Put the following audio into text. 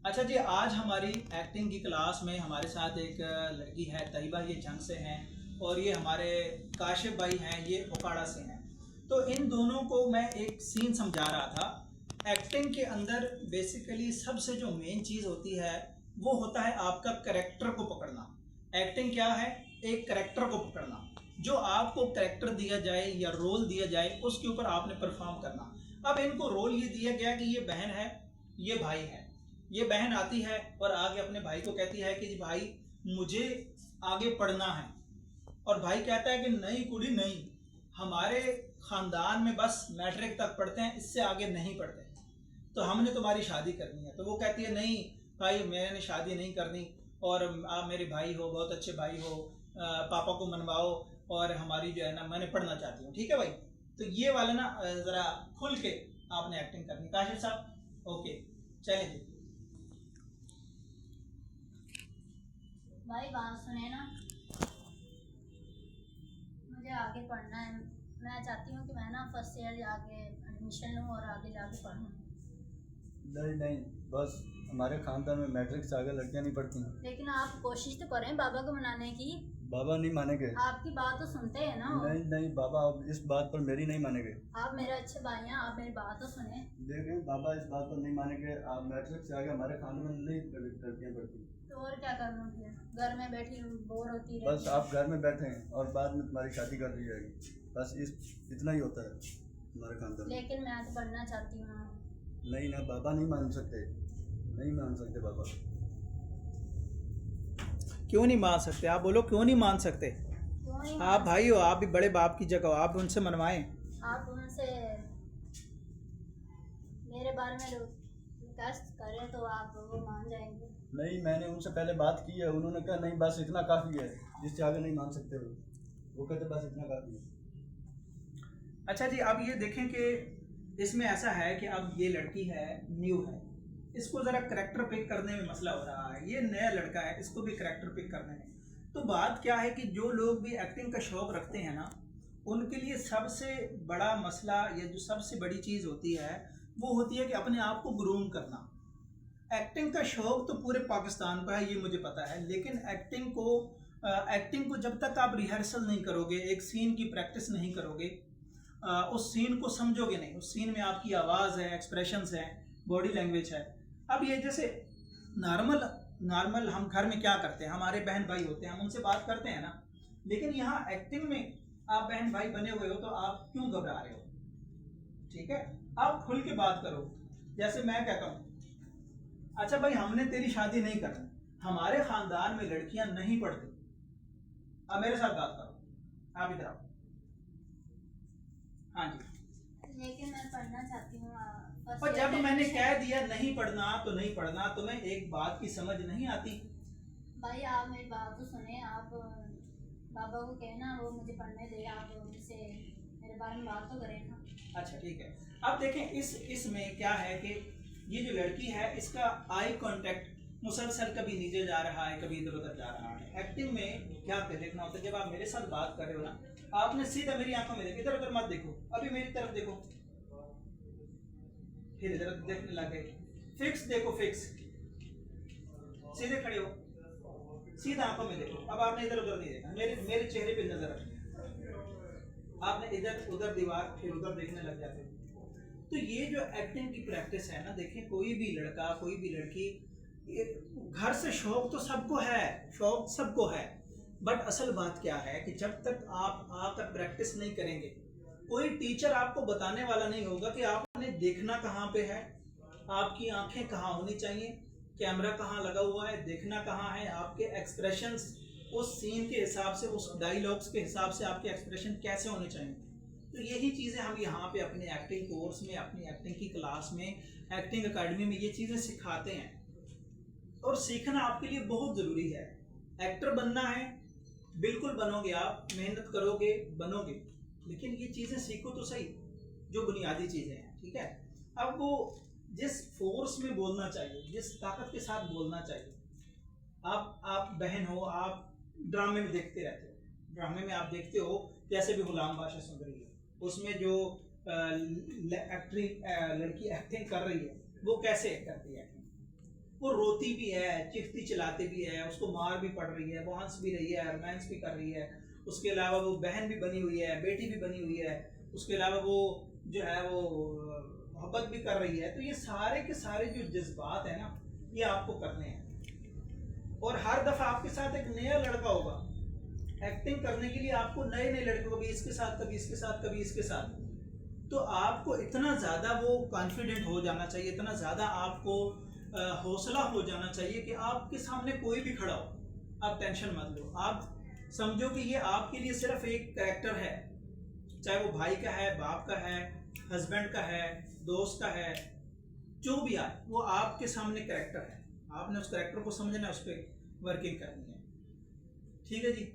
अच्छा जी, आज हमारी एक्टिंग की क्लास में हमारे साथ एक लड़की है तैयबा, ये जंग से हैं, और ये हमारे काशिफ भाई हैं, ये ओकाड़ा से हैं। तो इन दोनों को मैं एक सीन समझा रहा था। एक्टिंग के अंदर बेसिकली सबसे जो मेन चीज़ होती है वो होता है आपका करेक्टर को पकड़ना। एक्टिंग क्या है? एक करेक्टर को पकड़ना। जो आपको करेक्टर दिया जाए या रोल दिया जाए उसके ऊपर आपने परफॉर्म करना। अब इनको रोल ये दिया गया कि ये बहन है, ये भाई है। ये बहन आती है और आगे अपने भाई को कहती है कि जी भाई, मुझे आगे पढ़ना है। और भाई कहता है कि नहीं कुड़ी नहीं, हमारे खानदान में बस मैट्रिक तक पढ़ते हैं, इससे आगे नहीं पढ़ते, तो हमने तुम्हारी शादी करनी है। तो वो कहती है नहीं भाई, मैंने शादी नहीं करनी, और आप मेरे भाई हो, बहुत अच्छे भाई हो, पापा को मनवाओ, और हमारी जो है ना, मैंने पढ़ना चाहती हूँ। ठीक है भाई? तो ये वाला ना ज़रा खुल के आपने एक्टिंग करनी। काशिफ साहब, ओके, चलें। भाई बात सुने ना, मुझे आगे पढ़ना है। मैं चाहती हूँ कि मैं ना फर्स्ट ईयर जाके एडमिशन लूँ और आगे जाके पढ़ूँ। नहीं नहीं, बस हमारे खानदान में मैट्रिक से आगे लड़कियां नहीं पढ़ती। लेकिन आप कोशिश तो करें बाबा को मनाने की। बाबा नहीं मानेंगे। आपकी बात तो सुनते हैं ना वो। नहीं नहीं बाबा, अब इस बात पर मेरी नहीं मानेंगे। आप मेरे अच्छे भाई हैं, आप मेरी बात तो सुने। देखें, बाबा इस बात पर नहीं मानेंगे। आप मैट्रिक से आगे हमारे खानदान में नहीं लड़कियां पढ़ती। तो और क्या करूँ फिर? घर में बैठी बोर होती रहती। बस आप घर में बैठे हैं और बाद में तुम्हारी शादी कर दी जाएगी, बस इतना ही होता है हमारे खानदान में। लेकिन मैं तो पढ़ना चाहती हूँ। नहीं ना, बाबा नहीं मान सकते, नहीं मान सकते बाबा। क्यों नहीं मान सकते? आप बोलो, क्यों नहीं मान सकते? क्यों नहीं? आप भाई हो, आप भी बड़े बाप की जगह हो, आप उनसे मनवाएं। आप उनसे मेरे बारे में रिक्वेस्ट करें तो आप वो मान जाएंगे। नहीं, मैंने उनसे पहले बात की है, उन्होंने कहा नहीं बस इतना काफ़ी है, इससे आगे नहीं मान सकते। वो कहते बस इतना काफ़ी है। अच्छा जी, अब ये देखें कि इसमें ऐसा है कि अब ये लड़की है, न्यू है, इसको ज़रा करेक्टर पिक करने में मसला हो रहा है। ये नया लड़का है, इसको भी करेक्टर पिक करने में। तो बात क्या है कि जो लोग भी एक्टिंग का शौक़ रखते हैं ना, उनके लिए सबसे बड़ा मसला या जो सबसे बड़ी चीज़ होती है वो होती है कि अपने आप को ग्रूम करना। एक्टिंग का शौक़ तो पूरे पाकिस्तान का है, ये मुझे पता है, लेकिन एक्टिंग को जब तक आप रिहर्सल नहीं करोगे, एक सीन की प्रैक्टिस नहीं करोगे, उस सीन को समझोगे नहीं। उस सीन में आपकी आवाज़ है, एक्सप्रेशंस हैं, बॉडी लैंग्वेज है। अब ये जैसे नॉर्मल हम घर में क्या करते हैं, हमारे बहन भाई होते हैं, हम उनसे बात करते हैं ना, लेकिन यहाँ एक्टिंग में आप बहन भाई बने हुए हो तो आप क्यों घबरा रहे हो? ठीक है, आप खुल के बात करो। जैसे मैं कहता हूँ, अच्छा भाई, हमने तेरी शादी नहीं करनी, हमारे खानदान में लड़कियां नहीं पढ़ती, अब मेरे साथ बात करो, आप इधर आओ। हाँ जी। लेकिन मैं पढ़ना चाहती हूँ। और जब मैंने कह दिया नहीं पढ़ना तो नहीं पढ़ना, तुम्हें एक बात की समझ नहीं आती? भाई आप मेरी बात तो सुने। आप बाबा को कहना वो मुझे पढ़ने दे, आप उनसे मेरे बारे में बात तो करें ना। अच्छा ठीक है। अब देखें, इसमें क्या है कि ये जो लड़की है, इसका आई कांटेक्ट मुसलसल कभी नीचे जा रहा है, कभी इधर उधर जा रहा है। एक्टिंग में क्या देखना होता है, जब आप मेरे साथ बात कर रहे हो ना, आपने सीधा मेरी आंखों में देखो, इधर उधर मत देखो, अभी मेरी तरफ देखो, फिर इधर देखने लगे, फिक्स देखो, फिक्स, सीधे खड़े हो, सीधा आंखों में देखो। अब आपने इधर उधर नहीं देखा, मेरे चेहरे पे नजर रखनी। आपने इधर उधर दीवार फिर उधर देखने लग जाते। तो ये जो एक्टिंग की प्रैक्टिस है ना, देखें, कोई भी लड़का कोई भी लड़की, घर से शौक तो सबको है, शौक सबको है, बट असल बात क्या है कि जब तक आप आकर प्रैक्टिस नहीं करेंगे, कोई टीचर आपको बताने वाला नहीं होगा कि आपने देखना कहाँ पे है, आपकी आंखें कहाँ होनी चाहिए, कैमरा कहाँ लगा हुआ है, देखना कहाँ है, आपके एक्सप्रेशंस उस सीन के हिसाब से, उस डायलॉग्स के हिसाब से आपके एक्सप्रेशन कैसे होने चाहिए। तो यही चीज़ें हम यहाँ पे अपने एक्टिंग कोर्स में, अपनी एक्टिंग की क्लास में, एक्टिंग अकेडमी में ये चीज़ें सिखाते हैं। और सीखना आपके लिए बहुत ज़रूरी है। एक्टर बनना है, बिल्कुल बनोगे, आप मेहनत करोगे बनोगे, लेकिन ये चीज़ें सीखो तो सही, जो बुनियादी चीज़ें हैं। ठीक है, अब वो जिस फोर्स में बोलना चाहिए, जिस ताकत के साथ बोलना चाहिए, आप बहन हो, आप ड्रामे में देखते रहते हो, ड्रामे में आप देखते हो जैसे भी गुलाम बादशाह सुन रही है, उसमें जो लड़की एक्टिंग कर रही है वो कैसे करती है एक्टिंग, वो रोती भी है, चिख्ती चिल्लाती भी है, उसको मार भी पड़ रही है, वो हंस भी रही है, रोमांस भी कर रही है, उसके अलावा वो बहन भी बनी हुई है, बेटी भी बनी हुई है, उसके अलावा वो जो है वो मोहब्बत भी कर रही है। तो ये सारे के सारे जो जज्बात है ना, ये आपको करने हैं। और हर दफ़ा आपके साथ एक नया लड़का होगा, एक्टिंग करने के लिए आपको नए नए लड़के, कभी इसके साथ, कभी इसके साथ, कभी इसके साथ। तो आपको इतना ज़्यादा वो कॉन्फिडेंट हो जाना चाहिए, इतना ज़्यादा आपको हौसला हो जाना चाहिए कि आपके सामने कोई भी खड़ा हो, आप टेंशन मत लो। आप समझो कि ये आपके लिए सिर्फ एक कैरेक्टर है, चाहे वो भाई का है, बाप का है, हस्बैंड का है, दोस्त का है, जो भी आए, वो आपके सामने कैरेक्टर है। आपने उस कैरेक्टर को समझना है, उस पर वर्किंग करनी है। ठीक है जी।